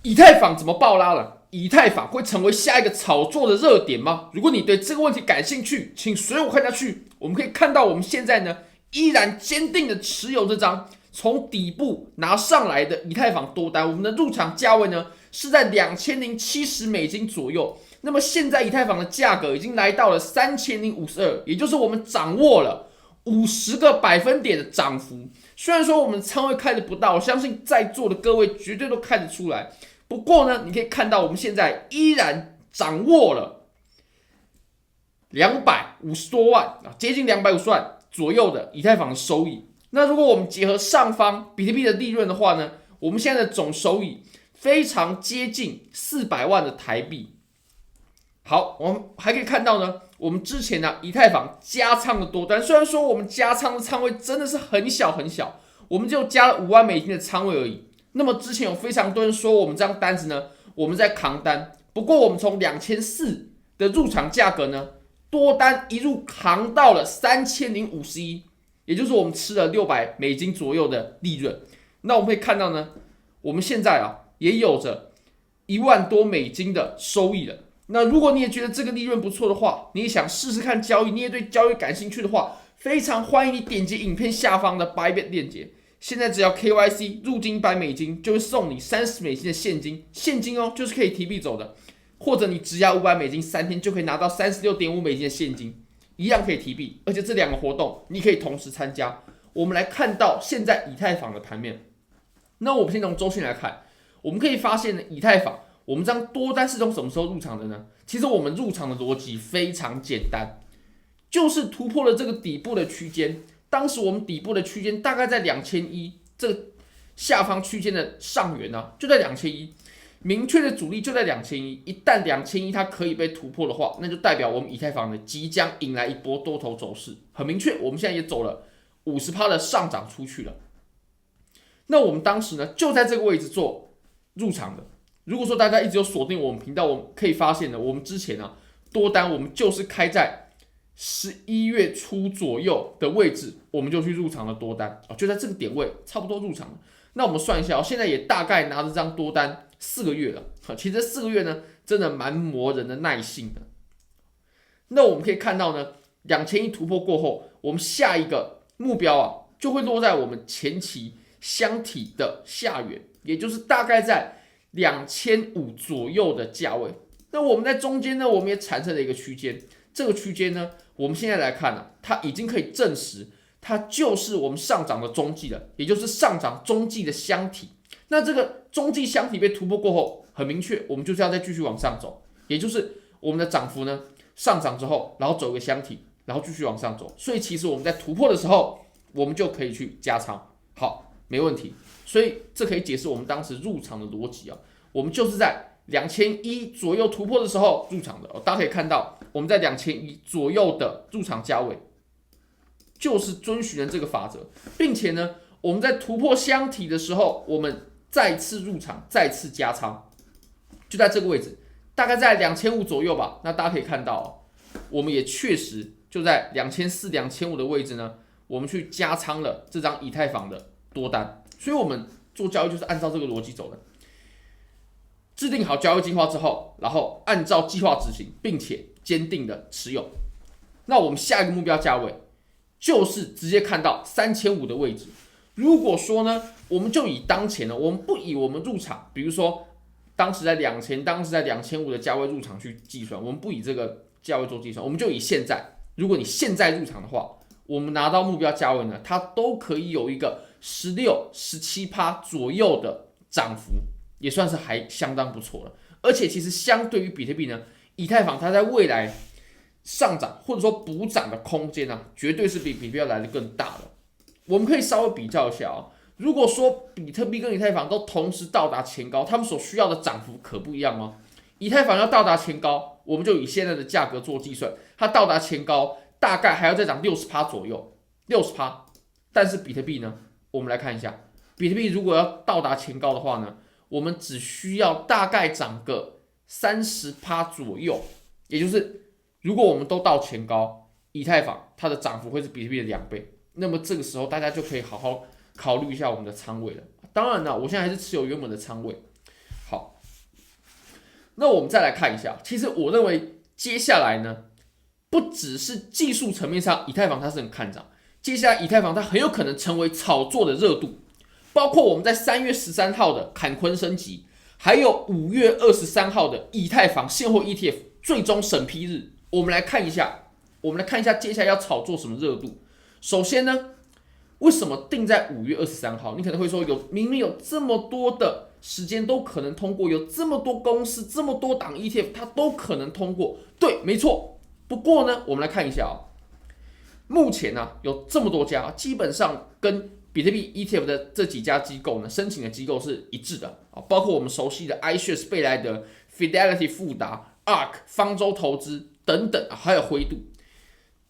以太坊怎么爆拉了？以太坊会成为下一个炒作的热点吗？如果你对这个问题感兴趣，请随我看下去。我们可以看到，我们现在呢依然坚定的持有这张从底部拿上来的以太坊多单。我们的入场价位呢是在$2070左右。那么现在以太坊的价格已经来到了3052，也就是我们掌握了50个百分点的涨幅。虽然说我们仓位开的不大，我相信在座的各位绝对都看得出来。不过呢，你可以看到我们现在依然掌握了250多万啊，接近250万左右的以太坊的收益。那如果我们结合上方比特币的利润的话呢，我们现在的总收益非常接近400万的台币。好，我们还可以看到呢，我们之前呢以太坊加仓的多单，虽然说我们加仓的仓位真的是很小很小，我们就加了$5万的仓位而已。那么之前有非常多人说我们这张单子呢，我们在扛单，不过我们从2400的入场价格呢，多单一路扛到了3051，也就是我们吃了$600左右的利润。那我们可以看到呢，我们现在也有着$1万多的收益了。那如果你也觉得这个利润不错的话，你也想试试看交易，你也对交易感兴趣的话，非常欢迎你点击影片下方的 Bybit 链接。现在只要 KYC 入金$100，就会送你$30的现金，现金哦，就是可以提币走的。或者你质押$500，3天就可以拿到$36.5的现金，一样可以提币。而且这两个活动你可以同时参加。我们来看到现在以太坊的盘面，那我们先从周线来看，我们可以发现呢，以太坊我们这张多单是从什么时候入场的呢？其实我们入场的逻辑非常简单，就是突破了这个底部的区间。当时我们底部的区间大概在2100，这个下方区间的上缘呢，就在2100，明确的阻力就在2100。一旦2100它可以被突破的话，那就代表我们以太坊呢即将迎来一波多头走势。很明确，我们现在也走了50%的上涨出去了。那我们当时呢就在这个位置做入场的。如果说大家一直有锁定我们频道，我们可以发现呢，我们之前多单我们就是开在11月初左右的位置，我们就去入场了多单，就在这个点位差不多入场了。那我们算一下，现在也大概拿着这张多单4个月了。其实这4个月呢，真的蛮磨人的耐性的。那我们可以看到呢，2100突破过后，我们下一个目标就会落在我们前期箱体的下缘，也就是大概在2500左右的价位。那我们在中间呢，我们也产生了一个区间。这个区间呢，我们现在来看它已经可以证实，它就是我们上涨的中继了，也就是上涨中继的箱体。那这个中继箱体被突破过后，很明确，我们就是要再继续往上走，也就是我们的涨幅呢上涨之后，然后走一个箱体，然后继续往上走。所以其实我们在突破的时候，我们就可以去加仓。好，没问题。所以这可以解释我们当时入场的逻辑我们就是在2100左右突破的时候入场的。大家可以看到，我们在2100左右的入场价位，就是遵循了这个法则，并且呢，我们在突破箱体的时候，我们再次入场，再次加仓，就在这个位置，大概在2500左右吧。那大家可以看到我们也确实就在2400、2500的位置呢，我们去加仓了这张以太坊的多单。所以我们做交易就是按照这个逻辑走的，制定好交易计划之后，然后按照计划执行，并且坚定的持有。那我们下一个目标价位就是直接看到3500的位置。如果说呢，我们就以当前呢，我们不以我们入场，比如说当时在2000，当时在2500的价位入场去计算，我们不以这个价位做计算，我们就以现在。如果你现在入场的话，我们拿到目标价位呢，它都可以有一个16、17% 左右的涨幅，也算是还相当不错了。而且其实相对于比特币呢，以太坊它在未来上涨或者说补涨的空间绝对是比比特币要来的更大的。我们可以稍微比较一下如果说比特币跟以太坊都同时到达前高，它们所需要的涨幅可不一样吗？以太坊要到达前高，我们就以现在的价格做计算，它到达前高大概还要再涨60%左右，60%。但是比特币呢，我们来看一下，比特币如果要到达前高的话呢，我们只需要大概涨个30%左右，也就是如果我们都到前高，以太坊它的涨幅会是比特币的2倍。那么这个时候大家就可以好好考虑一下我们的仓位了。当然了，我现在还是持有原本的仓位。好，那我们再来看一下，其实我认为接下来呢，不只是技术层面上以太坊它是很看涨，接下来以太坊它很有可能成为炒作的热度，包括我们在3月13号的坎昆升级，还有5月23号的以太坊现货 ETF 最终审批日，我们来看一下接下来要炒作什么热度。首先呢，为什么定在5月23号？你可能会说，明明有这么多的时间都可能通过，有这么多公司、这么多档 ETF， 它都可能通过。对，没错。不过呢，我们来看一下目前有这么多家，基本上跟比特币 ETF 的这几家机构呢，申请的机构是一致的包括我们熟悉的 iShares 贝莱德、Fidelity 富达、ARK 方舟投资等等还有灰度。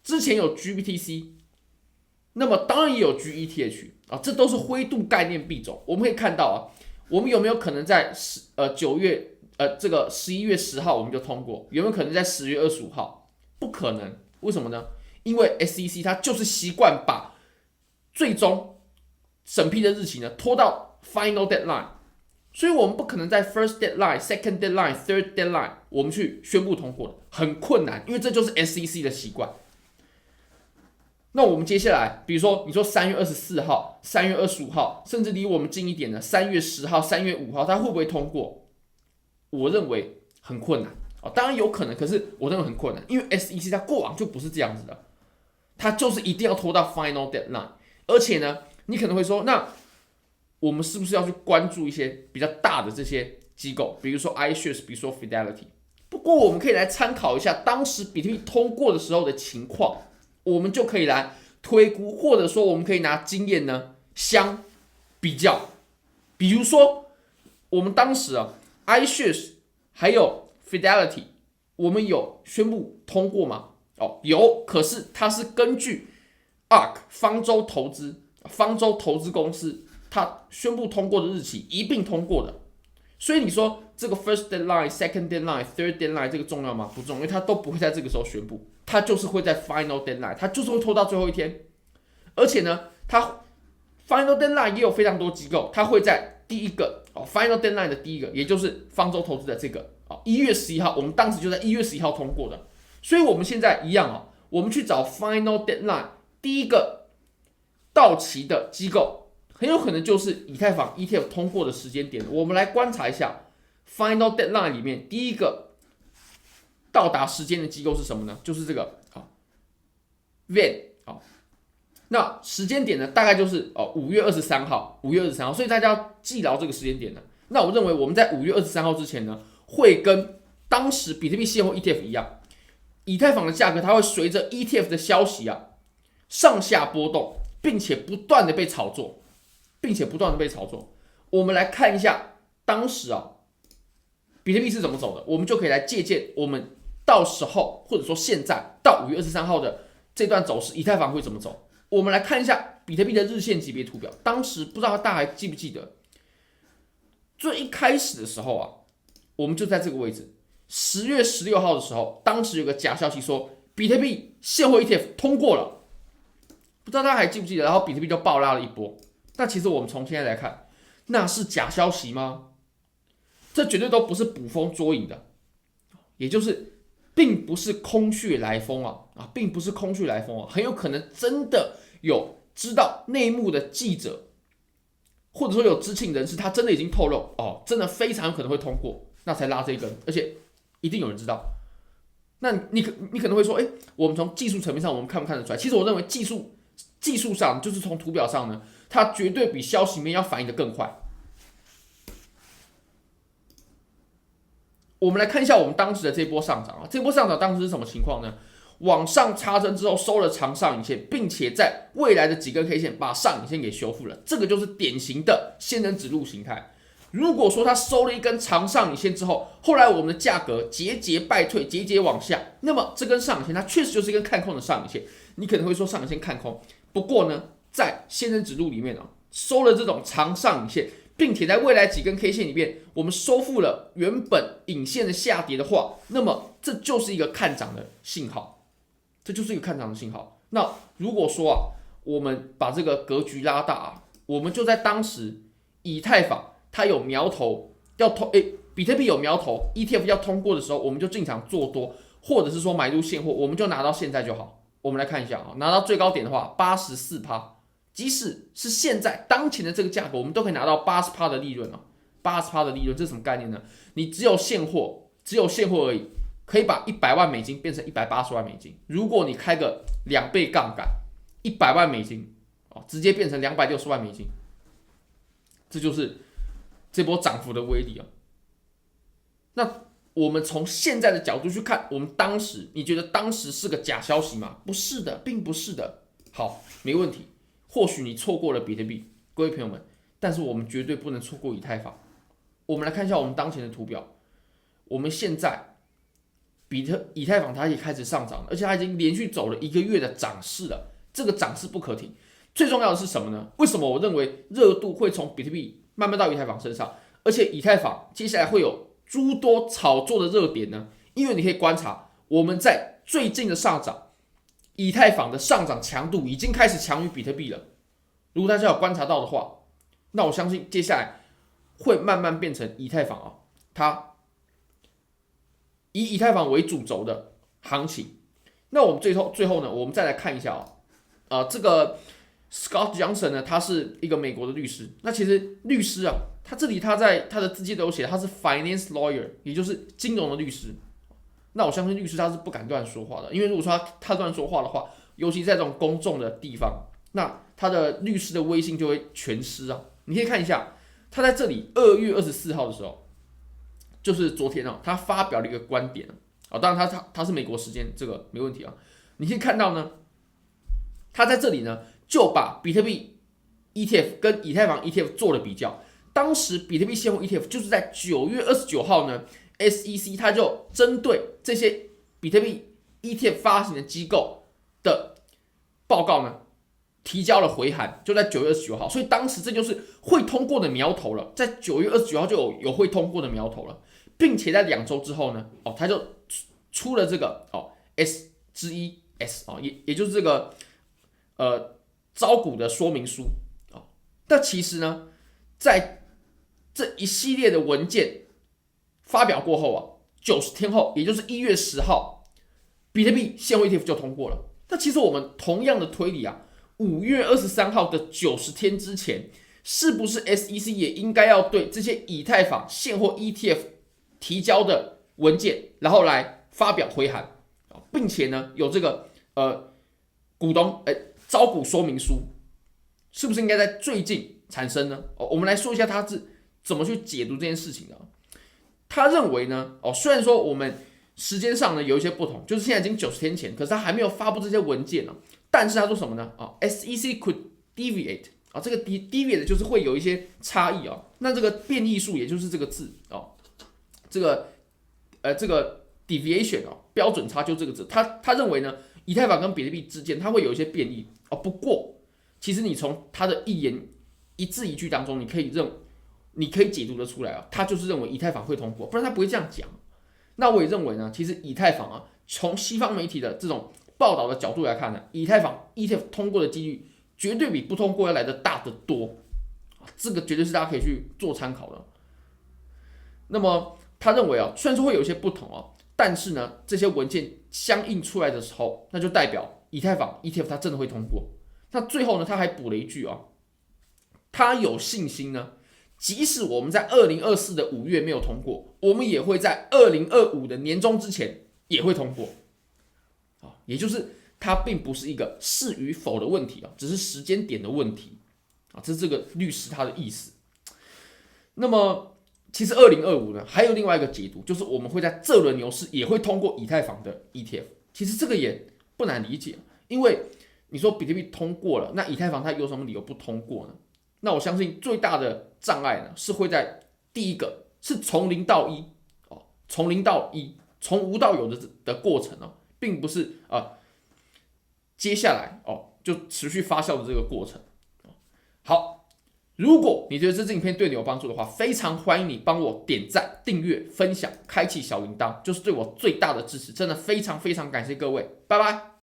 之前有 GBTC， 那么当然也有 GETH 这都是灰度概念币种。我们可以看到我们有没有可能在9月这个11月10号我们就通过？有没有可能在10月25号？不可能，为什么呢？因为 SEC 它就是习惯把最终审批的日期呢拖到 final deadline， 所以我们不可能在 first deadline、second deadline、third deadline 我们去宣布通过的，很困难，因为这就是 SEC 的习惯。那我们接下来，比如说你说3月24号、3月25号，甚至离我们近一点的3月10号、3月5号，它会不会通过？我认为很困难当然有可能，可是我认为很困难，因为 SEC 它过往就不是这样子的，它就是一定要拖到 final deadline。而且呢，你可能会说，那我们是不是要去关注一些比较大的这些机构，比如说 iShares， 比如说 Fidelity？ 不过我们可以来参考一下当时比特币通过的时候的情况，我们就可以来推估，或者说我们可以拿经验呢相比较。比如说我们当时iShares 还有 Fidelity， 我们有宣布通过吗？有，可是它是根据 ARK 方舟投资公司它宣布通过的日期一并通过的。所以你说这个 first deadline、second deadline、third deadline 这个重要吗？不重要，因为它都不会在这个时候宣布，它就是会在 final deadline， 它就是会拖到最后一天。而且呢，它 final deadline 也有非常多机构，它会在第一个final deadline 的第一个，也就是方舟投资的这个1月11号，我们当时就在1月11号通过的。所以我们现在一样我们去找 final deadline 第一个到期的机构，很有可能就是以太坊 ETF 通过的时间点。我们来观察一下 final deadline 里面第一个到达时间的机构是什么呢？就是这个VAN。那时间点呢，大概就是5月23号，5月23号，所以大家要记牢这个时间点呢。那我认为我们在5月23号之前呢，会跟当时比特币现货 ETF 一样，以太坊的价格它会随着 ETF 的消息上下波动，并且不断的被炒作。我们来看一下当时比特币是怎么走的，我们就可以来借鉴我们到时候或者说现在到5月23号的这段走势，以太坊会怎么走。我们来看一下比特币的日线级别图表，当时不知道大家还记不记得，最一开始的时候我们就在这个位置，10月16号的时候，当时有个假消息说比特币现货 ETF 通过了，不知道大家还记不记得，然后比特币就暴拉了一波。那其实我们从现在来看，那是假消息吗？这绝对都不是捕风捉影的，也就是并不是空穴来风并不是空穴来风很有可能真的有知道内幕的记者，或者说有知情人士，他真的已经透露真的非常有可能会通过，那才拉这一根，而且一定有人知道。那你可能会说，我们从技术层面上我们看不看得出来？其实我认为技术上就是从图表上呢，它绝对比消息面要反应的更快。我们来看一下我们当时的这波上涨这波上涨当时是什么情况呢？往上插针之后收了长上影线，并且在未来的几根 K 线把上影线给修复了，这个就是典型的仙人指路形态。如果说它收了一根长上影线之后，后来我们的价格节节败退，节节往下，那么这根上影线它确实就是一根看空的上影线。你可能会说上影线看空，不过呢，在仙人指路里面收了这种长上影线，并且在未来几根 K 线里面，我们收复了原本影线的下跌的话，那么这就是一个看涨的信号。那如果说我们把这个格局拉大我们就在当时以太坊它有苗头要比比特币有苗头 ，ETF 要通过的时候，我们就进场做多，或者是说买入现货，我们就拿到现在就好。我们来看一下啊，拿到最高点的话，84%，即使是现在当前的这个价格，我们都可以拿到80%的利润哦。80%的利润，这是什么概念呢？你只有现货而已，可以把100万美金变成180万美金。如果你开个2倍杠杆，100万美金哦，直接变成260万美金，这就是这波涨幅的威力啊。那我们从现在的角度去看，我们当时，你觉得当时是个假消息吗？不是的，并不是的。好，没问题。或许你错过了比特币，各位朋友们，但是我们绝对不能错过以太坊。我们来看一下我们当前的图表，我们现在以太坊它也开始上涨了，而且它已经连续走了1个月的涨势了，这个涨势不可停。最重要的是什么呢？为什么我认为热度会从比特币慢慢到以太坊身上，而且以太坊接下来会有诸多炒作的热点呢？因为你可以观察，我们在最近的上涨，以太坊的上涨强度已经开始强于比特币了。如果大家有观察到的话，那我相信接下来会慢慢变成以太坊啊，它以以太坊为主轴的行情。那我们最后呢，我们再来看一下这个 Scott Johnson 呢，他是一个美国的律师。那其实律师啊，他在他的字迹都有写，他是 finance lawyer， 也就是金融的律师。那我相信律师他是不敢乱说话的，因为如果说他乱说话的话，尤其在这种公众的地方，那他的律师的威信就会全失啊。你可以看一下，他在这里2月24号的时候，就是昨天他发表了一个观点当然他是美国时间，这个没问题啊。你可以看到呢，他在这里呢就把比特币 ETF 跟以太坊 ETF 做了比较。当时比特币现货 ETF 就是在9月29号呢 ，SEC 它就针对这些比特币 ETF 发行的机构的报告呢，提交了回函，就在9月29号，所以当时这就是会通过的苗头了，在9月29号就有会通过的苗头了，并且在2周之后呢，它就出了这个S 之一 S 也就是这个招股的说明书但其实呢，在这一系列的文件发表过后90天后，也就是1月10号，比特币现货 ETF 就通过了。那其实我们同样的推理5月23号的90天之前，是不是 SEC 也应该要对这些以太坊现货 ETF 提交的文件，然后来发表回函，并且呢有这个股东招股说明书，是不是应该在最近产生呢？我们来说一下他是怎么去解读这件事情的。他认为呢，虽然说我们时间上呢有一些不同，就是现在已经90天前，可是他还没有发布这些文件但是他说什么呢？SEC could deviate 这个 deviate 就是会有一些差异那这个变异数也就是这个字这个 deviation 标准差就这个字。他认为呢，以太坊跟比特币之间它会有一些变异不过其实你从他的一言一字一句当中，你可以解读得出来他就是认为以太坊会通过，不然他不会这样讲。那我也认为呢，其实以太坊从西方媒体的这种报道的角度来看呢，以太坊 ETF 通过的几率绝对比不通过要来的大得多，这个绝对是大家可以去做参考的。那么他认为虽然说会有一些不同但是呢，这些文件相应出来的时候，那就代表以太坊 ETF 它真的会通过。那最后呢，他还补了一句他有信心呢，即使我们在2024的5月没有通过，我们也会在2025的年中之前也会通过。也就是它并不是一个是与否的问题只是时间点的问题这是这个律师他的意思。那么其实2025呢还有另外一个解读，就是我们会在这轮牛市也会通过以太坊的 ETF。其实这个也不难理解，因为你说比特币通过了，那以太坊它有什么理由不通过呢？那我相信最大的障碍呢是会在第一个是从零到一从无到有的过程并不是接下来就持续发酵的这个过程。好，如果你觉得这支影片对你有帮助的话，非常欢迎你帮我点赞、订阅、分享、开启小铃铛，就是对我最大的支持。真的非常非常感谢各位，拜拜。